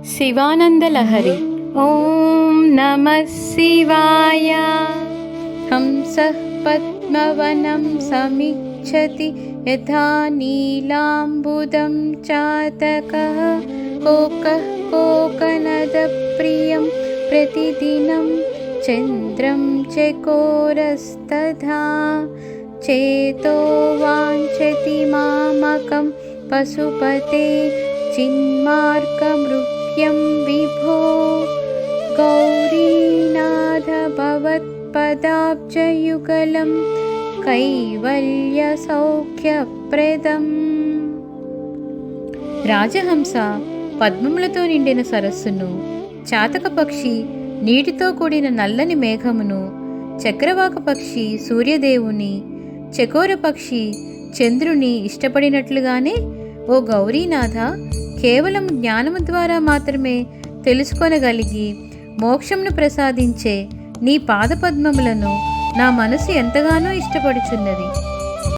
शिवानन्दलहरी। ॐ नमः शिवाय। हंसः पद्मवनं समीक्षति यथा नीलाम्बुदं चातकः कोकः कोकनदप्रियं प्रतिदिनं चन्द्रं चकोरस्तथा चेतो वाञ्छति मामकं पशुपते चिन्मार्गमृग्यं विभो गौरीनाथ भवत्पदाब्जयुगलं కైవల్యసౌఖ్యప్రదం. రాజహంస పద్మములతో నిండిన సరస్సును, చాతక పక్షి నీటితో కూడిన నల్లని మేఘమును, చక్రవాక పక్షి సూర్యదేవుని, చకోర పక్షి చంద్రుని ఇష్టపడినట్లుగానే ఓ గౌరీనాథ, కేవలం జ్ఞానము ద్వారా మాత్రమే తెలుసుకొనగలిగి మోక్షమును ప్రసాదించే నీ పాదపద్మములను నా మనసు ఎంతగానో ఇష్టపడుచున్నది.